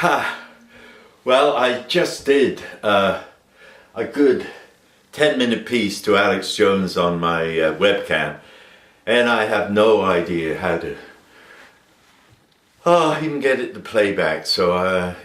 Well, I just did a good 10-minute piece to Alex Jones on my webcam, and I have no idea how to even get it to playback. So,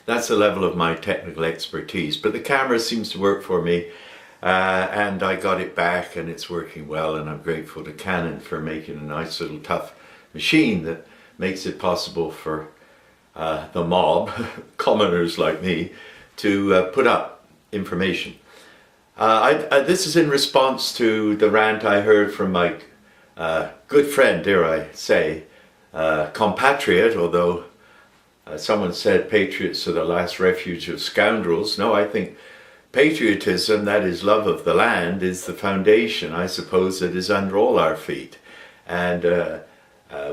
that's the level of my technical expertise. But the camera seems to work for me, and I got it back and it's working well, and I'm grateful to Canon for making a nice little tough machine that makes it possible for the mob, commoners like me, to put up information. This is in response to the rant I heard from my good friend, dare I say, compatriot, although someone said patriots are the last refuge of scoundrels. No, I think patriotism, that is love of the land, is the foundation, I suppose, that is under all our feet. And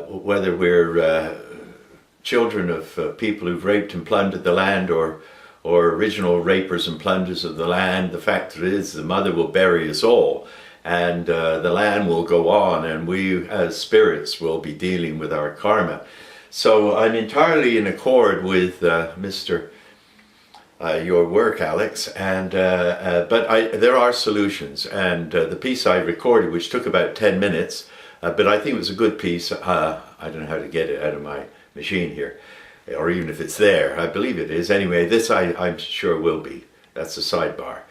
whether we're children of people who've raped and plundered the land, or original rapers and plunderers of the land, the fact is the mother will bury us all, and the land will go on, and we as spirits will be dealing with our karma. So I'm entirely in accord with your work, Alex, and but there are solutions, and the piece I recorded, which took about 10 minutes, but I think it was a good piece. I don't know how to get it out of my machine here, or even if it's there. I believe it is. Anyway, this I'm sure will be. That's a sidebar.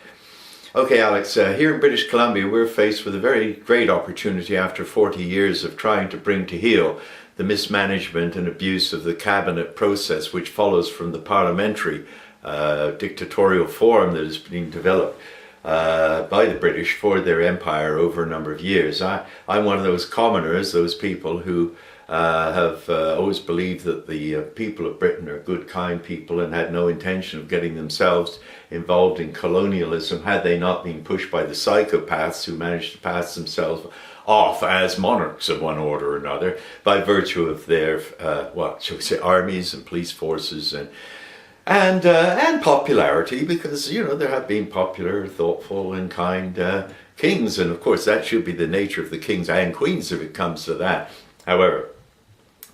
Okay, Alex, here in British Columbia, we're faced with a very great opportunity after 40 years of trying to bring to heel the mismanagement and abuse of the cabinet process, which follows from the parliamentary dictatorial form that has been developed by the British for their empire over a number of years. I'm one of those commoners, those people who have always believed that the people of Britain are good, kind people, and had no intention of getting themselves involved in colonialism had they not been pushed by the psychopaths who managed to pass themselves off as monarchs of one order or another by virtue of their, shall we say, armies and police forces and popularity, because, there have been popular, thoughtful and kind kings, and of course that should be the nature of the kings and queens if it comes to that. However,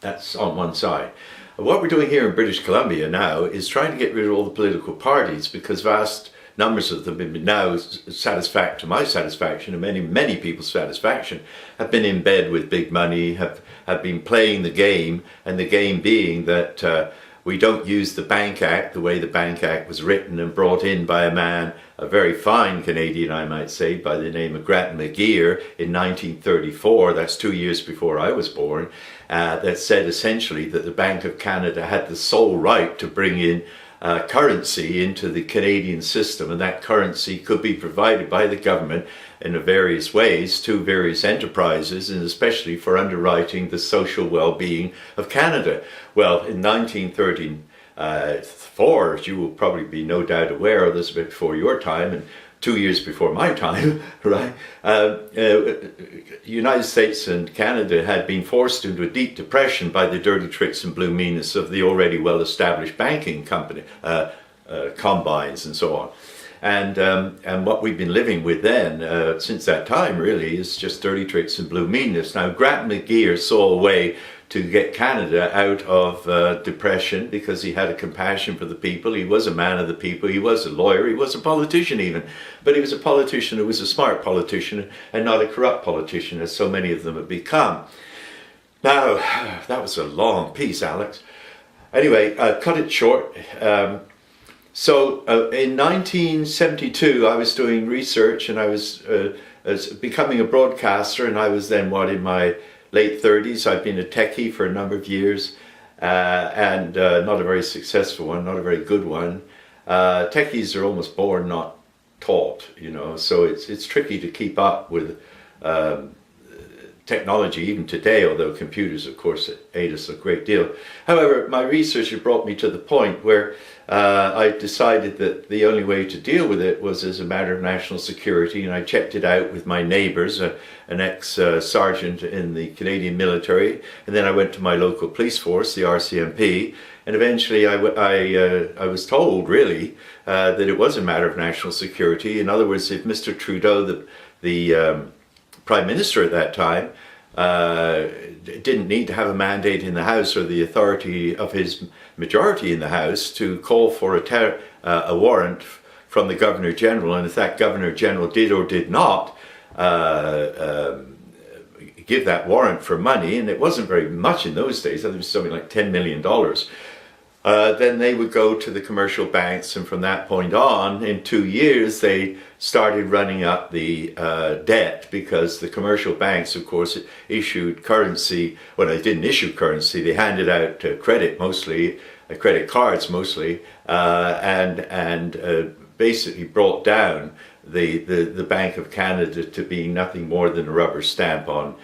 that's on one side. What we're doing here in British Columbia now is trying to get rid of all the political parties, because vast numbers of them have been now, to my satisfaction and many people's satisfaction, have been in bed with big money, have been playing the game, and the game being that we don't use the Bank Act the way the Bank Act was written and brought in by a man, a very fine Canadian, I might say, by the name of Grattan McGeer in 1934, that's 2 years before I was born, that said essentially that the Bank of Canada had the sole right to bring in currency into the Canadian system, and that currency could be provided by the government in various ways to various enterprises, and especially for underwriting the social well-being of Canada. Well, in 1934, as you will probably be no doubt aware, this is a bit before your time and 2 years before my time, right? United States and Canada had been forced into a deep depression by the dirty tricks and blue meanness of the already well-established banking company, combines and so on. And what we've been living with then, since that time really, is just dirty tricks and blue meanness. Now, Grattan McGeer saw a way to get Canada out of depression because he had a compassion for the people. He was a man of the people. He was a lawyer. He was a politician even. But he was a politician who was a smart politician and not a corrupt politician, as so many of them have become. Now, that was a long piece, Alex. Anyway, cut it short. So in 1972, I was doing research, and I was becoming a broadcaster, and I was then, in my late 30s. I've been a techie for a number of years, and not a very successful one, not a very good one. Techies are almost born, not taught, so it's tricky to keep up with technology even today, although computers, of course, aid us a great deal. However, my research had brought me to the point where I decided that the only way to deal with it was as a matter of national security, and I checked it out with my neighbours, an ex-sergeant in the Canadian military, and then I went to my local police force, the RCMP, and eventually I was told, really, that it was a matter of national security. In other words, if Mr. Trudeau, the Prime Minister at that time, uh, didn't need to have a mandate in the House or the authority of his majority in the House to call for a warrant from the Governor General, and if that Governor General did or did not give that warrant for money, and it wasn't very much in those days, I think it was something like $10 million, then they would go to the commercial banks, and from that point on, in 2 years, they started running up the debt, because the commercial banks, of course, issued currency. Well, they didn't issue currency, they handed out credit mostly, credit cards mostly, and basically brought down the Bank of Canada to being nothing more than a rubber stamp on,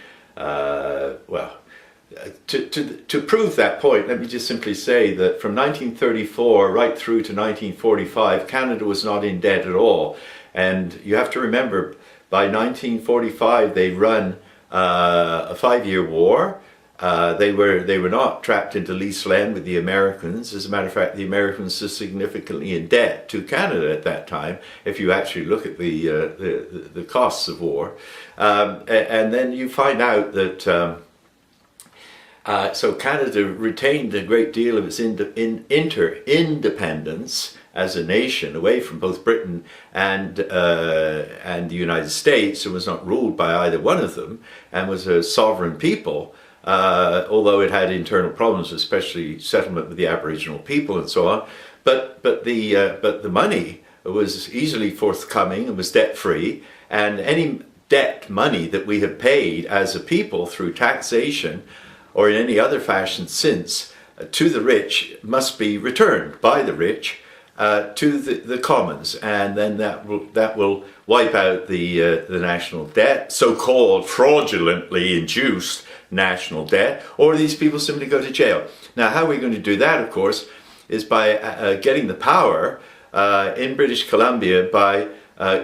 to prove that point, let me just simply say that from 1934 right through to 1945, Canada was not in debt at all. And you have to remember, by 1945, they run a 5-year war. They were not trapped into lease land with the Americans. As a matter of fact, the Americans were significantly in debt to Canada at that time, if you actually look at the costs of war. And then you find out that so Canada retained a great deal of its independence as a nation, away from both Britain and the United States, and was not ruled by either one of them, and was a sovereign people. Although it had internal problems, especially settlement with the Aboriginal people and so on, but the money was easily forthcoming and was debt free, and any debt money that we have paid as a people through taxation or in any other fashion since to the rich must be returned by the rich to the commons, and then that will wipe out the national debt, so-called fraudulently induced national debt, or these people simply go to jail. Now, how we're going to do that, of course, is by getting the power in British Columbia by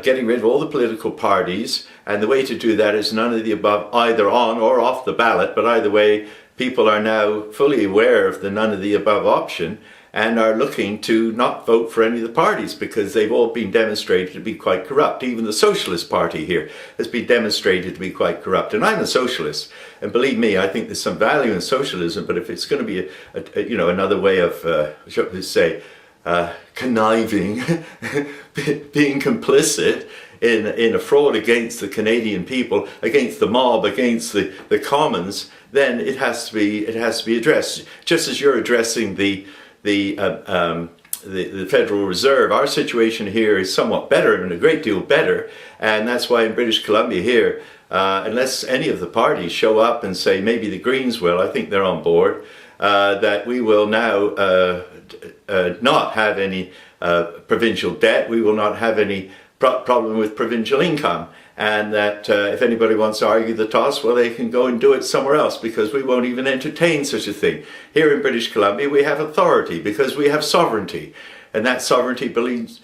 getting rid of all the political parties, and the way to do that is none of the above, either on or off the ballot, but either way, people are now fully aware of the none of the above option and are looking to not vote for any of the parties, because they've all been demonstrated to be quite corrupt. Even the Socialist Party here has been demonstrated to be quite corrupt. And I'm a socialist, and believe me, I think there's some value in socialism, but if it's going to be another way of, shall we say, conniving, being complicit in a fraud against the Canadian people, against the mob, against the commons, then it has to be addressed. Just as you're addressing the Federal Reserve, our situation here is somewhat better, and a great deal better, and that's why in British Columbia here, unless any of the parties show up and say, maybe the Greens will, I think they're on board, that we will now not have any provincial debt, we will not have any problem with provincial income, and that if anybody wants to argue the toss, well, they can go and do it somewhere else, because we won't even entertain such a thing. Here in British Columbia, we have authority because we have sovereignty, and that sovereignty belongs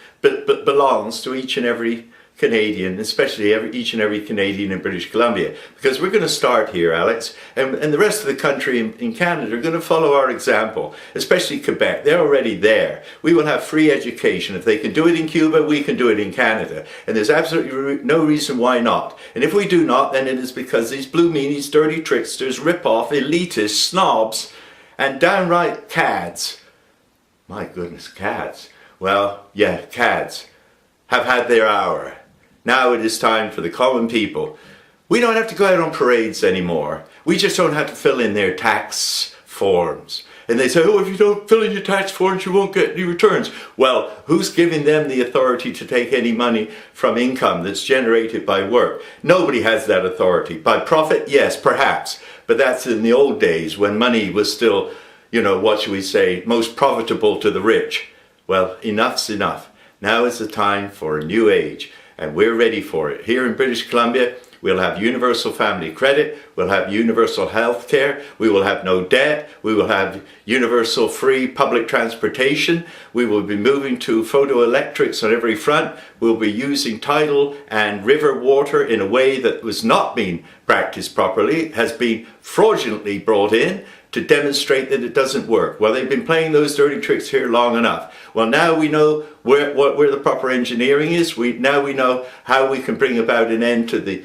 to each and every Canadian, especially each and every Canadian in British Columbia. Because we're going to start here, Alex, and the rest of the country in Canada are going to follow our example, especially Quebec. They're already there. We will have free education. If they can do it in Cuba, we can do it in Canada. And there's absolutely no reason why not. And if we do not, then it is because these blue meanies, dirty tricksters, rip-off, elitists, snobs, and downright cads. My goodness, cads. Well, yeah, cads have had their hour. Now it is time for the common people. We don't have to go out on parades anymore. We just don't have to fill in their tax forms. And they say, oh, if you don't fill in your tax forms, you won't get any returns. Well, who's giving them the authority to take any money from income that's generated by work? Nobody has that authority. By profit, yes, perhaps. But that's in the old days when money was still, what should we say, most profitable to the rich. Well, enough's enough. Now is the time for a new age. And we're ready for it. Here in British Columbia, we'll have universal family credit, we'll have universal health care, we will have no debt, we will have universal free public transportation, we will be moving to photoelectrics on every front, we'll be using tidal and river water in a way that was not being practiced properly, has been fraudulently brought in to demonstrate that it doesn't work. Well, they've been playing those dirty tricks here long enough. Well, now we know where the proper engineering is. Now we know how we can bring about an end to the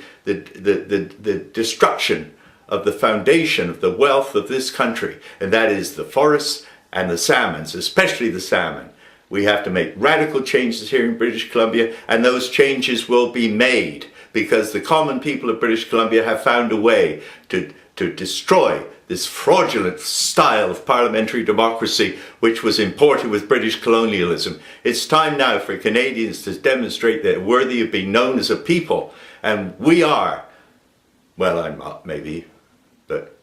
destruction of the foundation of the wealth of this country, and that is the forests and the salmons, especially the salmon. We have to make radical changes here in British Columbia, and those changes will be made because the common people of British Columbia have found a way to destroy this fraudulent style of parliamentary democracy which was imported with British colonialism. It's time now for Canadians to demonstrate that they're worthy of being known as a people, and we are. Well, I'm not maybe, but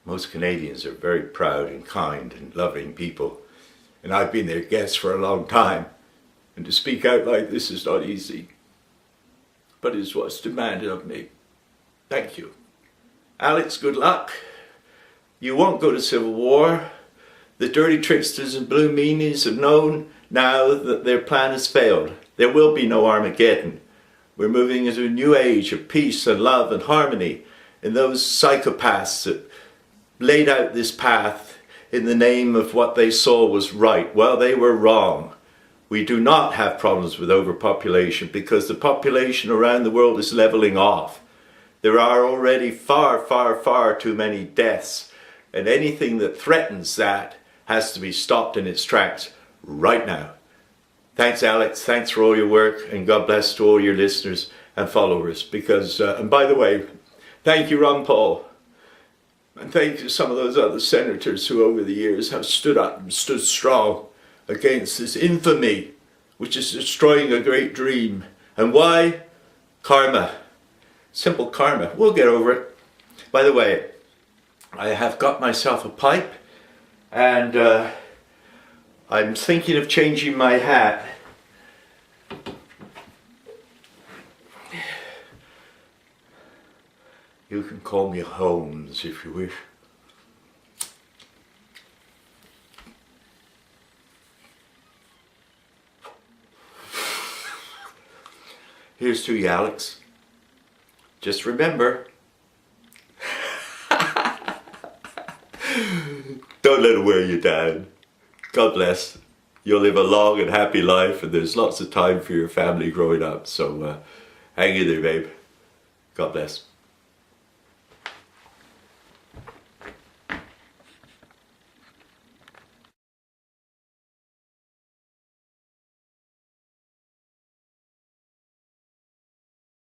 most Canadians are very proud and kind and loving people, and I've been their guest for a long time, and to speak out like this is not easy, but it's what's demanded of me. Thank you. Alex, good luck. You won't go to civil war. The dirty tricksters and blue meanies have known now that their plan has failed. There will be no Armageddon. We're moving into a new age of peace and love and harmony. And those psychopaths that laid out this path in the name of what they saw was right, well, they were wrong. We do not have problems with overpopulation because the population around the world is leveling off. There are already far, far, far too many deaths, and anything that threatens that has to be stopped in its tracks right now. Thanks, Alex. Thanks for all your work, and God bless to all your listeners and followers. Because, and by the way, thank you, Ron Paul, and thank you to some of those other senators who over the years have stood up and stood strong against this infamy, which is destroying a great dream. And why? Karma. Simple karma. We'll get over it. By the way, I have got myself a pipe, and I'm thinking of changing my hat. You can call me Holmes if you wish. Here's to you, Alex. Just remember, don't let it wear you down. God bless. You'll live a long and happy life, and there's lots of time for your family growing up. So hang in there, babe. God bless.